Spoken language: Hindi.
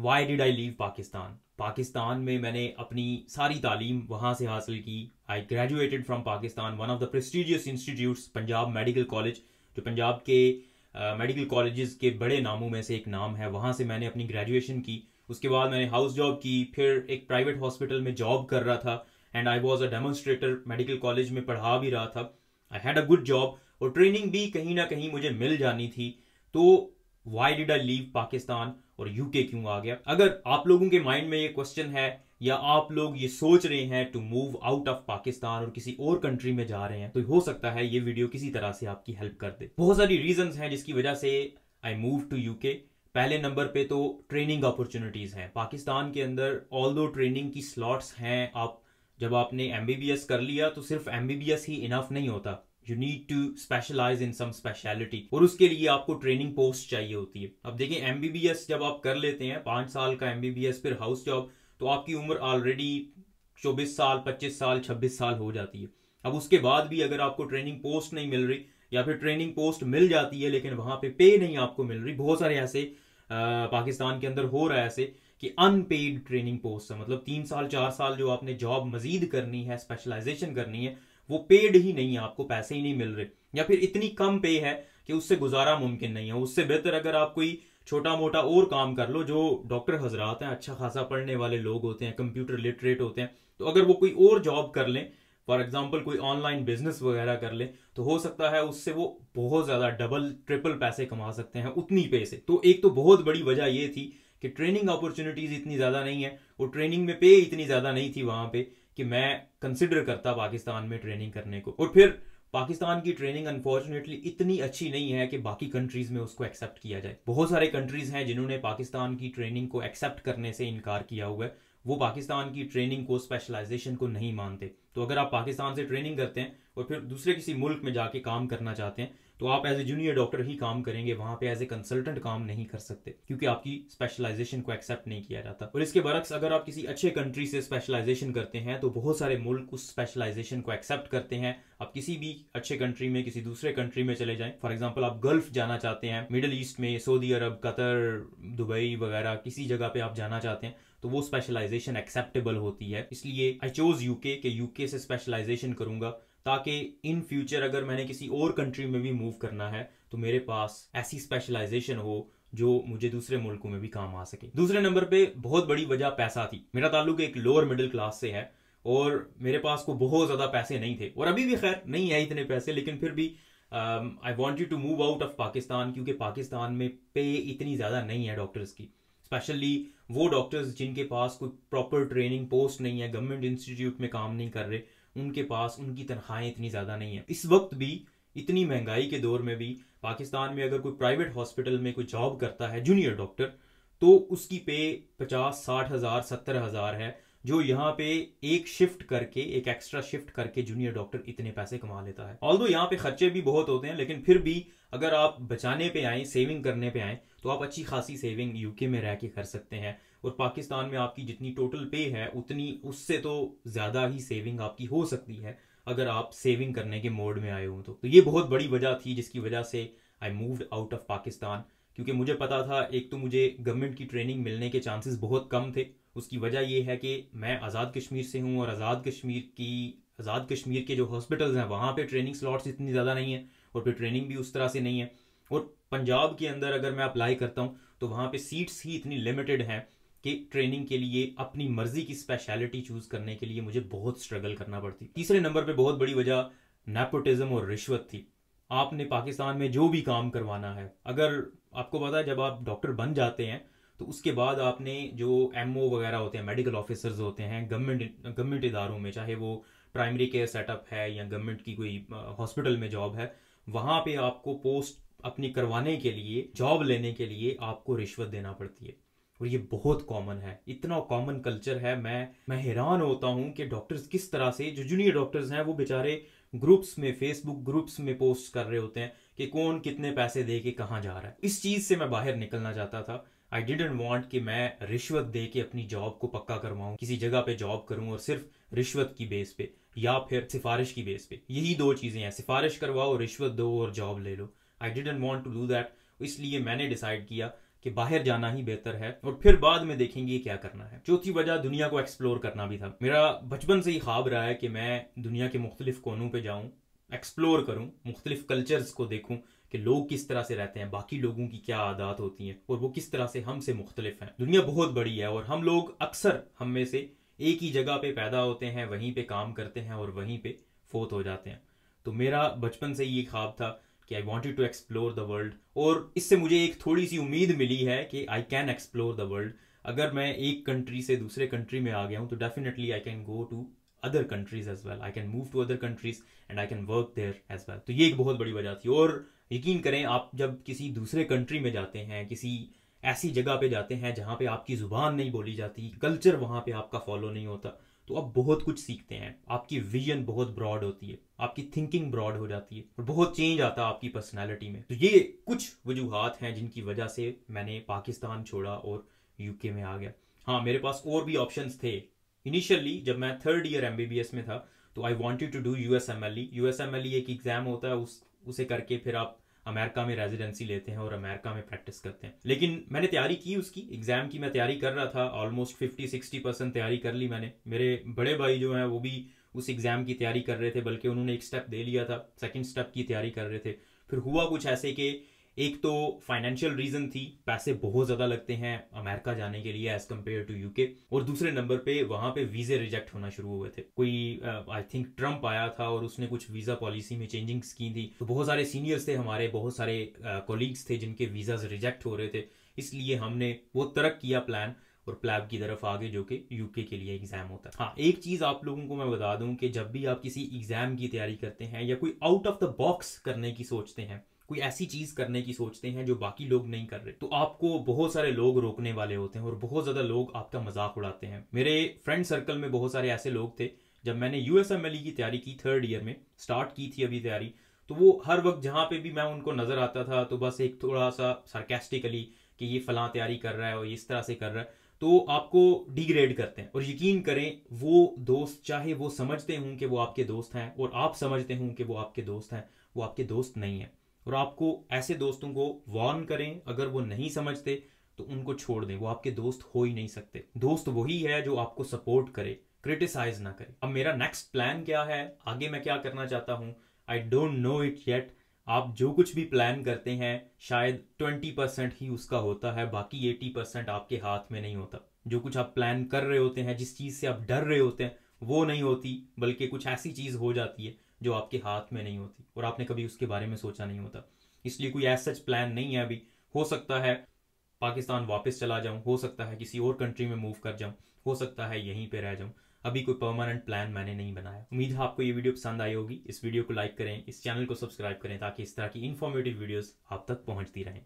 Why did I leave Pakistan. Pakistan में मैंने अपनी सारी तालीम वहाँ से हासिल की। I graduated from Pakistan, one of the prestigious institutes, Punjab medical college, जो पंजाब के मेडिकल कॉलेजेस के बड़े नामों में से एक नाम है। वहाँ से मैंने अपनी ग्रेजुएशन की। उसके बाद मैंने हाउस जॉब की, फिर एक प्राइवेट हॉस्पिटल में जॉब कर रहा था and I was a demonstrator, medical college में पढ़ा भी रहा था। I had a good job और ट्रेनिंग भी कहीं ना कहीं मुझे मिल जानी थी। तो why did I leave Pakistan और यूके क्यों आ गया? अगर आप लोगों के माइंड में ये क्वेश्चन है या आप लोग ये सोच रहे हैं to move out of Pakistan और किसी और कंट्री में जा रहे हैं, तो हो सकता है ये वीडियो किसी तरह से आपकी हेल्प कर दे। बहुत सारी रीजंस हैं जिसकी वजह से आई मूव टू यूके। पहले नंबर पे तो ट्रेनिंग अपॉर्चुनिटीज हैं पाकिस्तान के अंदर। ऑल्दो ट्रेनिंग की स्लॉट्स हैं, आप जब आपने एमबीबीएस कर लिया तो सिर्फ एमबीबीएस ही इनफ नहीं होता, you need to specialise in some speciality, और उसके लिए आपको ट्रेनिंग पोस्ट चाहिए होती है। अब देखिए, एमबीबीएस जब आप कर लेते हैं 5 साल का एमबीबीएस, फिर हाउस जॉब, तो आपकी उम्र ऑलरेडी 24 साल, 25 साल, 26 साल हो जाती है। अब उसके बाद भी अगर आपको ट्रेनिंग पोस्ट नहीं मिल रही या फिर ट्रेनिंग पोस्ट मिल जाती है लेकिन वहां पे नहीं आपको मिल रही, बहुत सारे ऐसे पाकिस्तान के अंदर हो रहा है ऐसे कि अनपेड ट्रेनिंग पोस्ट है, मतलब 3 साल 4 साल जो आपने जॉब मजीद करनी है, स्पेशलाइजेशन करनी है, वो पेड ही नहीं है, आपको पैसे ही नहीं मिल रहे, या फिर इतनी कम पे है कि उससे गुजारा मुमकिन नहीं है। उससे बेहतर अगर आप कोई छोटा मोटा और काम कर लो, जो डॉक्टर हजरात हैं अच्छा खासा पढ़ने वाले लोग होते हैं, कंप्यूटर लिटरेट होते हैं, तो अगर वो कोई और जॉब कर लें, फॉर एग्जाम्पल कोई ऑनलाइन बिजनेस वगैरह कर ले, तो हो सकता है उससे वो बहुत ज्यादा डबल ट्रिपल पैसे कमा सकते हैं उतनी पे से। तो एक तो बहुत बड़ी वजह ये थी कि ट्रेनिंग अपॉर्चुनिटीज इतनी ज्यादा नहीं है और ट्रेनिंग में पे इतनी ज्यादा नहीं थी वहां पे कि मैं कंसिडर करता पाकिस्तान में ट्रेनिंग करने को। और फिर पाकिस्तान की ट्रेनिंग अनफॉर्चुनेटली इतनी अच्छी नहीं है कि बाकी कंट्रीज में उसको एक्सेप्ट किया जाए। बहुत सारे कंट्रीज हैं जिन्होंने पाकिस्तान की ट्रेनिंग को एक्सेप्ट करने से इनकार किया हुआ है, वो पाकिस्तान की ट्रेनिंग को, स्पेशलाइजेशन को नहीं मानते। तो अगर आप पाकिस्तान से ट्रेनिंग करते हैं और फिर दूसरे किसी मुल्क में जाके काम करना चाहते हैं, तो आप एज ए जूनियर डॉक्टर ही काम करेंगे, वहां पे एज ए कंसल्टेंट काम नहीं कर सकते क्योंकि आपकी स्पेशलाइजेशन को एक्सेप्ट नहीं किया जाता। और इसके बरक्स अगर आप किसी अच्छे कंट्री से स्पेशलाइजेशन करते हैं तो बहुत सारे मुल्क उस स्पेशलाइजेशन को एक्सेप्ट करते हैं। आप किसी भी अच्छे कंट्री में, किसी दूसरे कंट्री में चले जाएं, फॉर एग्जाम्पल आप गल्फ जाना चाहते हैं, मिडल ईस्ट में, सऊदी अरब, कतर, दुबई वगैरह किसी जगह पे आप जाना चाहते हैं, तो वो स्पेशलाइजेशन एक्सेप्टेबल होती है। इसलिए आई चोज यूके के यूके से स्पेशलाइजेशन करूंगा ताकि इन फ्यूचर अगर मैंने किसी और कंट्री में भी मूव करना है तो मेरे पास ऐसी स्पेशलाइजेशन हो जो मुझे दूसरे मुल्कों में भी काम आ सके। दूसरे नंबर पे बहुत बड़ी वजह पैसा थी। मेरा ताल्लुक एक लोअर मिडिल क्लास से है और मेरे पास को बहुत ज्यादा पैसे नहीं थे, और अभी भी खैर नहीं है इतने पैसे, लेकिन फिर भी I wanted to move out of Pakistan क्योंकि पाकिस्तान में पे इतनी ज्यादा नहीं है डॉक्टर्स की, स्पेशली वो डॉक्टर्स जिनके पास कोई प्रॉपर ट्रेनिंग पोस्ट नहीं है, गवर्नमेंट इंस्टीट्यूट में काम नहीं कर रहे, उनके पास उनकी तनख्वाहें इतनी ज्यादा नहीं है। इस वक्त भी, इतनी महंगाई के दौर में भी, पाकिस्तान में अगर कोई प्राइवेट हॉस्पिटल में कोई जॉब करता है जूनियर डॉक्टर, तो उसकी पे 50-60 हजार 70 हजार है, जो यहाँ पे एक शिफ्ट करके, एक एक्स्ट्रा शिफ्ट करके जूनियर डॉक्टर इतने पैसे कमा लेता है। ऑल्दो यहाँ पे खर्चे भी बहुत होते हैं, लेकिन फिर भी अगर आप बचाने पे आए, सेविंग करने पे आए, तो आप अच्छी खासी सेविंग यूके में रह के कर सकते हैं। और पाकिस्तान में आपकी जितनी टोटल पे है उतनी, उससे तो ज्यादा ही सेविंग आपकी हो सकती है अगर आप सेविंग करने के मोड में आए हो। तो ये बहुत बड़ी वजह थी जिसकी वजह से I moved out of Pakistan, क्योंकि मुझे पता था एक तो मुझे गवर्नमेंट की ट्रेनिंग मिलने के चांसेस बहुत कम थे। उसकी वजह यह है कि मैं आज़ाद कश्मीर से हूँ और आज़ाद कश्मीर के जो हॉस्पिटल्स हैं वहाँ पे ट्रेनिंग स्लॉट्स इतनी ज़्यादा नहीं है और फिर ट्रेनिंग भी उस तरह से नहीं है। और पंजाब के अंदर अगर मैं अप्लाई करता हूँ तो वहाँ पे सीट्स ही इतनी लिमिटेड हैं कि ट्रेनिंग के लिए अपनी मर्जी की स्पेशलिटी चूज करने के लिए मुझे बहुत स्ट्रगल करना पड़ती। तीसरे नंबर पे बहुत बड़ी वजह नेपोटिज्म और रिश्वत थी। आपने पाकिस्तान में जो भी काम करवाना है, अगर आपको पता है जब आप डॉक्टर बन जाते हैं तो उसके बाद आपने जो एमओ वगैरह होते हैं, मेडिकल ऑफिसर्स होते हैं गवर्नमेंट इदारों में, चाहे वो प्राइमरी केयर सेटअप है या गवर्नमेंट की कोई हॉस्पिटल में जॉब है, वहां पे आपको पोस्ट अपनी करवाने के लिए, जॉब लेने के लिए आपको रिश्वत देना पड़ती है। और ये बहुत कॉमन है, इतना कॉमन कल्चर है। मैं हैरान होता हूं कि डॉक्टर्स किस तरह से, जो जूनियर डॉक्टर्स हैं वो बेचारे ग्रुप्स में, फेसबुक ग्रुप्स में पोस्ट कर रहे होते हैं कि कौन कितने पैसे दे के कहाँ जा रहा है। इस चीज से मैं बाहर निकलना चाहता था। आई डिडंट वांट कि मैं रिश्वत दे के अपनी जॉब को पक्का करवाऊं, किसी जगह पे जॉब करूं और सिर्फ रिश्वत की बेस पे या फिर सिफारिश की बेस पे। यही दो चीजें हैं, सिफारिश करवाओ, रिश्वत दो और जॉब ले लो। I didn't want to do that. इसलिए मैंने डिसाइड किया कि बाहर जाना ही बेहतर है और फिर बाद में देखेंगे क्या करना है। चौथी वजह दुनिया को एक्सप्लोर करना भी था। मेरा बचपन से ही ख्वाब रहा है कि मैं दुनिया के मुख्तलिफ कोनों पे जाऊं, एक्सप्लोर करूं, मुख्तलिफ कल्चर्स को देखूं कि लोग किस तरह से रहते हैं, बाकी लोगों की क्या आदत होती हैं और वो किस तरह से हमसे मुख्तलिफ हैं। दुनिया बहुत बड़ी है और हम लोग अक्सर हम में से एक ही जगह पे पैदा होते हैं, वहीं पे काम करते हैं और वहीं पे फोत हो जाते हैं। तो मेरा बचपन से ये ख्वाब था कि I wanted to explore the world, और इससे मुझे एक थोड़ी सी उम्मीद मिली है कि I can explore the world. अगर मैं एक कंट्री से दूसरे कंट्री में आ गया हूँ तो definitely I can go to other countries as well, I can move to other countries and I can work there as well. तो ये एक बहुत बड़ी वजह थी। और यकीन करें, आप जब किसी दूसरे कंट्री में जाते हैं, किसी ऐसी जगह पे जाते हैं जहाँ पे आपकी जुबान नहीं बोली जाती, कल्चर वहाँ पे आपका फॉलो नहीं होता, तो आप बहुत कुछ सीखते हैं। आपकी विजन बहुत ब्रॉड होती है, आपकी थिंकिंग ब्रॉड हो जाती है और बहुत चेंज आता है आपकी पर्सनैलिटी में। तो ये कुछ वजूहात हैं जिनकी वजह से मैंने पाकिस्तान छोड़ा और यूके में आ गया। हाँ, मेरे पास और भी ऑप्शंस थे। इनिशियली जब मैं 3rd ईयर MBBS में था तो I wanted to do USMLE। USMLE एक एग्जाम होता है, उसे करके फिर आप अमेरिका में रेजिडेंसी लेते हैं और अमेरिका में प्रैक्टिस करते हैं। लेकिन मैंने तैयारी की, उसकी एग्जाम की मैं तैयारी कर रहा था, ऑलमोस्ट 50-60% तैयारी कर ली मैंने। मेरे बड़े भाई जो हैं वो भी उस एग्जाम की तैयारी कर रहे थे, बल्कि उन्होंने एक स्टेप दे लिया था, सेकंड स्टेप की तैयारी कर रहे थे। फिर हुआ कुछ ऐसे कि एक तो फाइनेंशियल रीजन थी, पैसे बहुत ज्यादा लगते हैं अमेरिका जाने के लिए एज कम्पेयर टू यूके, और दूसरे नंबर पे वहां पे वीजे रिजेक्ट होना शुरू हुए थे। कोई आई थिंक ट्रम्प आया था और उसने कुछ वीजा पॉलिसी में चेंजिंग्स की थी, तो बहुत सारे सीनियर्स थे हमारे, बहुत सारे कोलीग्स थे जिनके वीजाज रिजेक्ट हो रहे थे। इसलिए हमने वो तरक किया प्लान और प्लैब की तरफ आगे, जो कि यूके के लिए एग्जाम होता है। हाँ, एक चीज आप लोगों को मैं बता दूं कि जब भी आप किसी एग्जाम की तैयारी करते हैं या कोई आउट ऑफ द बॉक्स करने की सोचते हैं, कोई ऐसी चीज करने की सोचते हैं जो बाकी लोग नहीं कर रहे, तो आपको बहुत सारे लोग रोकने वाले होते हैं और बहुत ज्यादा लोग आपका मजाक उड़ाते हैं। मेरे फ्रेंड सर्कल में बहुत सारे ऐसे लोग थे, जब मैंने USMLE की तैयारी की 3rd ईयर में, स्टार्ट की थी अभी तैयारी, तो वो हर वक्त जहां पे भी मैं उनको नजर आता था तो बस एक थोड़ा सा सार्केस्टिकली कि ये फलां तैयारी कर रहा है और इस तरह से कर रहा है, तो आपको डिग्रेड करते हैं। और यकीन करें, वो दोस्त चाहे वो समझते हों कि वो आपके दोस्त हैं और आप समझते हों कि वो आपके दोस्त हैं, वो आपके दोस्त नहीं है। और आपको ऐसे दोस्तों को वार्न करें, अगर वो नहीं समझते तो उनको छोड़ दें, वो आपके दोस्त हो ही नहीं सकते। दोस्त वही है जो आपको सपोर्ट करे, क्रिटिसाइज ना करे। अब मेरा नेक्स्ट प्लान क्या है, आगे मैं क्या करना चाहता हूं, I don't know it yet. आप जो कुछ भी प्लान करते हैं शायद 20% ही उसका होता है, बाकी 80% आपके हाथ में नहीं होता। जो कुछ आप प्लान कर रहे होते हैं, जिस चीज से आप डर रहे होते हैं, वो नहीं होती, बल्कि कुछ ऐसी चीज हो जाती है जो आपके हाथ में नहीं होती और आपने कभी उसके बारे में सोचा नहीं होता। इसलिए कोई ऐसा सच प्लान नहीं है अभी। हो सकता है पाकिस्तान वापस चला जाऊं, हो सकता है किसी और कंट्री में मूव कर जाऊं, हो सकता है यहीं पे रह जाऊं। अभी कोई परमानेंट प्लान मैंने नहीं बनाया। उम्मीद है आपको ये वीडियो पसंद आई होगी। इस वीडियो को लाइक करें, इस चैनल को सब्सक्राइब करें ताकि इस तरह की इन्फॉर्मेटिव वीडियोस आप तक पहुंचती रहें।